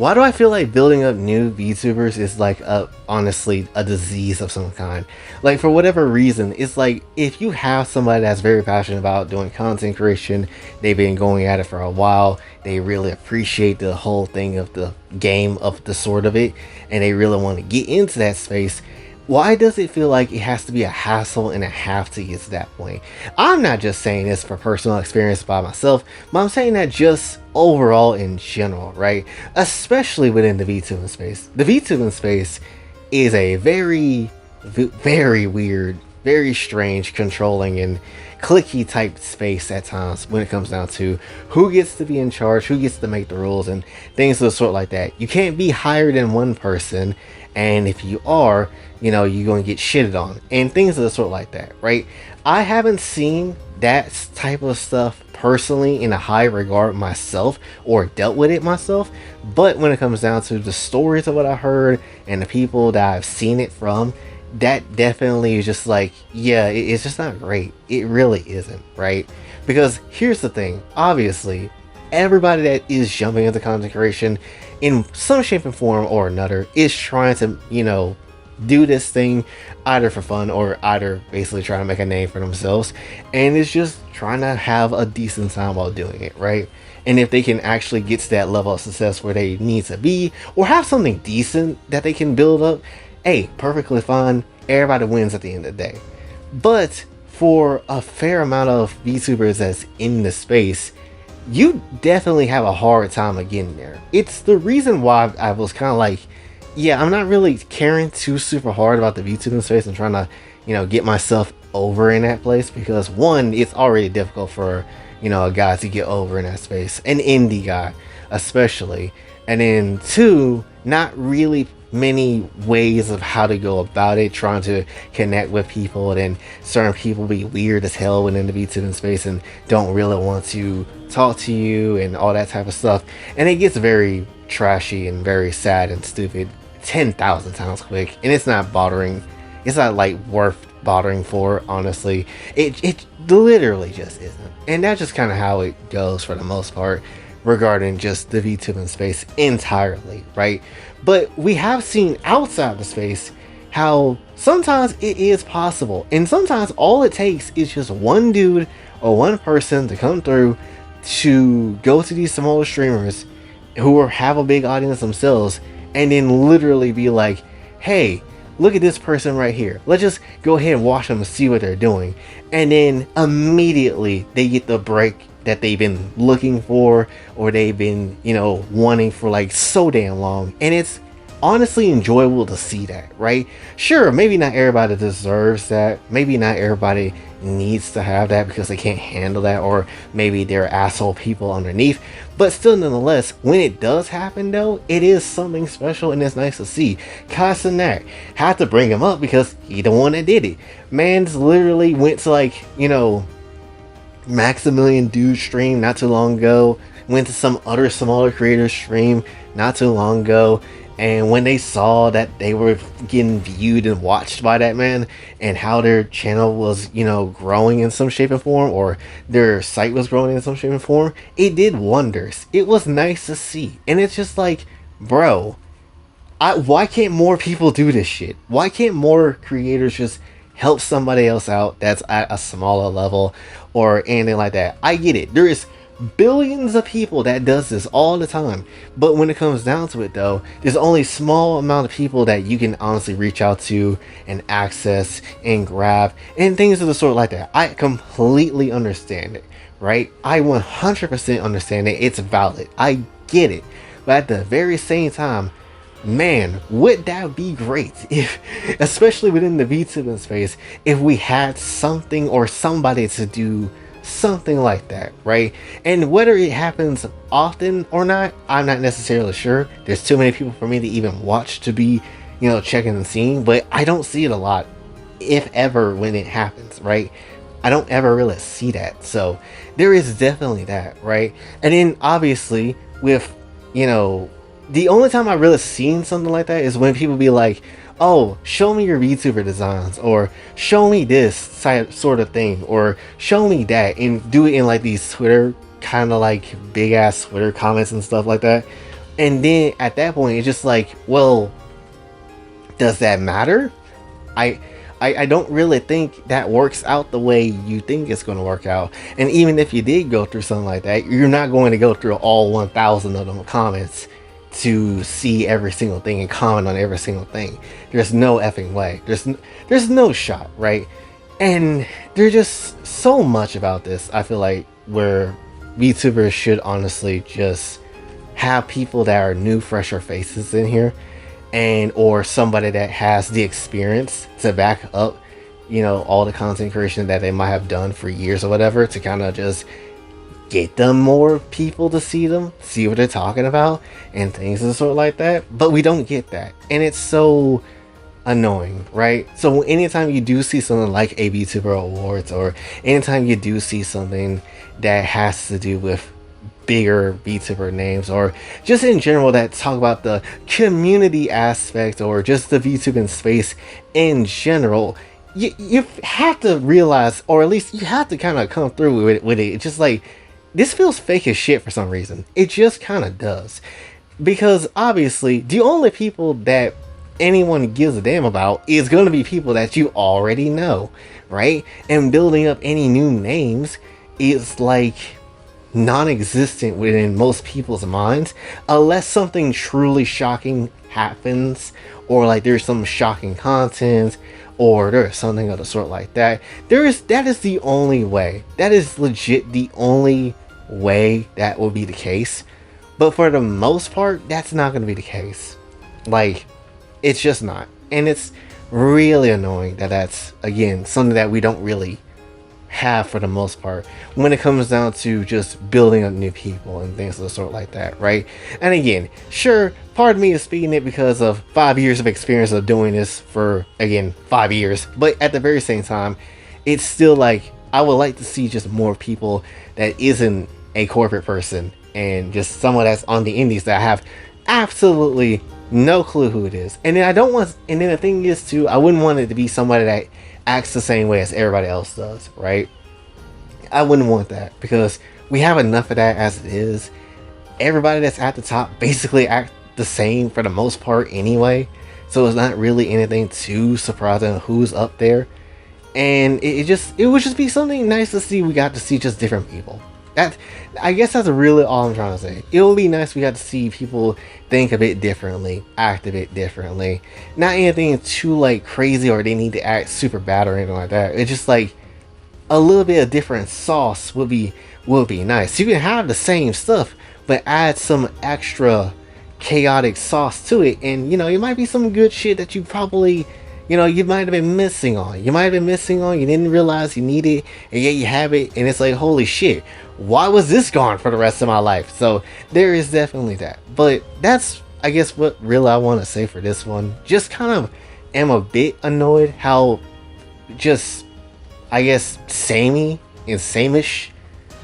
Why do I feel like building up new VTubers is like honestly a disease of some kind? Like for whatever reason, it's like if you have somebody that's very passionate about doing content creation, they've been going at it for a while, they really appreciate the whole thing of the game of the sort of it, and they really want to get into that space. Why does it feel like it has to be a hassle and a half to get to that point? I'm not just saying this for personal experience by myself, but I'm saying that just overall in general, right? Especially within the VTubing space. The VTubing space is a very weird, very strange, controlling, and clicky type space at times when it comes down to who gets to be in charge, who gets to make the rules, and things of the sort like that. You can't be higher than one person, and if you are, you're going to get shitted on and things of the sort like that, right? I haven't seen that type of stuff personally in a high regard myself or dealt with it myself, but when it comes down to the stories of what I heard and the people that I've seen it from, that definitely is just like, yeah, it's just not great. It really isn't, right? Because here's the thing, obviously everybody that is jumping into content creation in some shape and form or another is trying to do this thing either for fun or either basically trying to make a name for themselves, and it's just trying to have a decent time while doing it, right? And if they can actually get to that level of success where they need to be, or have something decent that they can build up, hey, perfectly fine. Everybody wins at the end of the day. But for a fair amount of VTubers that's in the space, you definitely have a hard time of getting there. It's the reason why I was kind of like, yeah, I'm not really caring too super hard about the VTubing space and trying to, get myself over in that place, because one, it's already difficult for, a guy to get over in that space, an indie guy especially, and then two, not really many ways of how to go about it, trying to connect with people, and then certain people be weird as hell within the VTubing space and don't really want to talk to you and all that type of stuff, and it gets very trashy and very sad and stupid 10,000 times quick, and it's not bothering, it's not like worth bothering for, honestly. It literally just isn't, and that's just kind of how it goes for the most part regarding just the VTubing space entirely, right? But we have seen outside the space how sometimes it is possible, and sometimes all it takes is just one dude or one person to come through to go to these smaller streamers who have a big audience themselves, and then literally be like, hey, look at this person right here, let's just go ahead and watch them and see what they're doing, and then immediately they get the break that they've been looking for, or they've been wanting for like so damn long, and it's honestly enjoyable to see that, right? Sure, maybe not everybody deserves that, maybe not everybody needs to have that because they can't handle that, or maybe they're asshole people underneath, but still, nonetheless, when it does happen though, it is something special and it's nice to see. Kasanak, had to bring him up because he the one that did it. Man's literally went to like Maximilian Dude stream not too long ago, went to some other smaller creator stream not too long ago, and when they saw that they were getting viewed and watched by that man, and how their channel was growing in some shape and form, or their site was growing in some shape and form, it did wonders. It was nice to see, and it's just like, bro, why can't more people do this shit? Why can't more creators just help somebody else out that's at a smaller level or anything like that? I get it, there is billions of people that does this all the time, but when it comes down to it though, there's only small amount of people that you can honestly reach out to and access and grab and things of the sort like that. I completely understand it, right? I 100% understand it. It's valid, I get it, but at the very same time, man, would that be great if, especially within the VTubing space, if we had something or somebody to do something like that, right? And whether it happens often or not, I'm not necessarily sure. There's too many people for me to even watch to be checking and seeing, but I don't see it a lot, if ever, when it happens, right? I don't ever really see that, so there is definitely that, right? And then obviously with the only time I really seen something like that is when people be like, oh, show me your VTuber designs, or show me this sort of thing, or show me that, and do it in like these Twitter kind of like big ass Twitter comments and stuff like that. And then at that point, it's just like, well, does that matter? I, I don't really think that works out the way you think it's going to work out. And even if you did go through something like that, you're not going to go through all 1,000 of them comments to see every single thing and comment on every single thing. There's no effing way. There's no shot, right? And there's just so much about this, I feel like, where VTubers should honestly just have people that are new, fresher faces in here, and or somebody that has the experience to back up, all the content creation that they might have done for years or whatever, to kind of just get them more people to see them, see what they're talking about, and things of the sort like that. But we don't get that, and it's so annoying, right? So anytime you do see something like a VTuber Awards, or anytime you do see something that has to do with bigger VTuber names, or just in general that talk about the community aspect, or just the VTubing space in general, you have to realize, or at least you have to kind of come through with it. It's just like, this feels fake as shit for some reason. It just kind of does. Because obviously, the only people that anyone gives a damn about is going to be people that you already know, right? And building up any new names is like non-existent within most people's minds, unless something truly shocking happens, or like there's some shocking content, or there's something of the sort like that. That is the only way. That is legit the only way that will be the case. But for the most part, that's not going to be the case. Like, it's just not. And it's really annoying that that's, again, something that we don't really have for the most part when it comes down to just building up new people and things of the sort like that, right? And again, sure, part of me is speaking it because of 5 years of experience of doing this for, again, 5 years. But at the very same time, it's still like, I would like to see just more people that isn't a corporate person, and just someone that's on the indies that I have absolutely no clue who it is. And then the thing is too, I wouldn't want it to be somebody that acts the same way as everybody else does, right? I wouldn't want that, because we have enough of that as it is. Everybody that's at the top basically act the same for the most part anyway, so it's not really anything too surprising who's up there. And it would just be something nice to see. We got to see just different people. I guess that's really all I'm trying to say. It would be nice we got to see people think a bit differently, act a bit differently. Not anything too like crazy, or they need to act super bad or anything like that. It's just like a little bit of different sauce would be nice. You can have the same stuff, but add some extra chaotic sauce to it, and it might be some good shit that you probably, you might have been missing on. You didn't realize you need it, and yet you have it, and it's like, holy shit, why was this gone for the rest of my life? So there is definitely that. But that's, I guess, what really I want to say for this one. Just kind of am a bit annoyed how just, I guess, samey and same-ish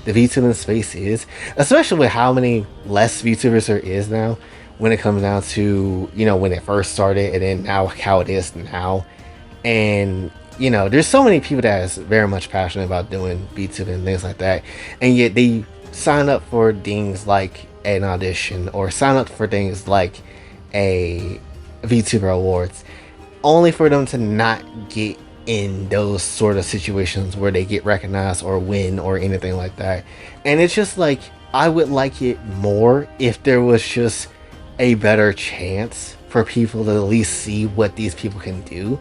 the VTubing space is, especially with how many less VTubers there is now, when it comes down to, when it first started, and then now how it is now. And there's so many people that is very much passionate about doing VTubing and things like that, and yet they sign up for things like an audition, or sign up for things like a VTuber Awards, only for them to not get in those sort of situations where they get recognized or win or anything like that. And it's just like, I would like it more if there was just a better chance for people to at least see what these people can do,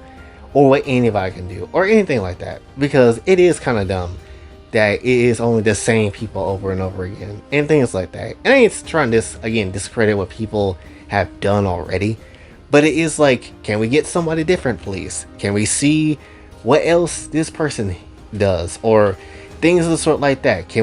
or what anybody can do, or anything like that. Because it is kind of dumb that it is only the same people over and over again, and things like that. And I ain't trying to discredit what people have done already, but it is like, can we get somebody different, please? Can we see what else this person does, or things of the sort like that?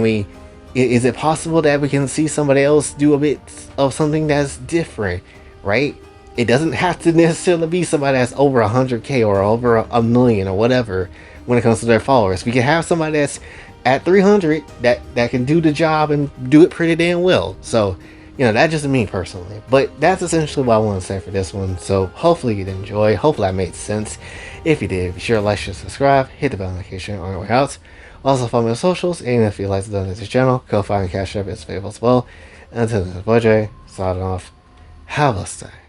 Is it possible that we can see somebody else do a bit of something that's different, right? It doesn't have to necessarily be somebody that's over 100k or over a million or whatever when it comes to their followers. We can have somebody that's at 300 that can do the job and do it pretty damn well. So, that's just me personally. But that's essentially what I want to say for this one. So hopefully you did enjoy. Hopefully that made sense. If you did, be sure to like, share, subscribe, hit the bell notification on your way out. Also follow me on socials, and if you'd like to donate to this channel, Kofi and Cash App is available as well. Until then, boy Jay, signing off. Have a stay.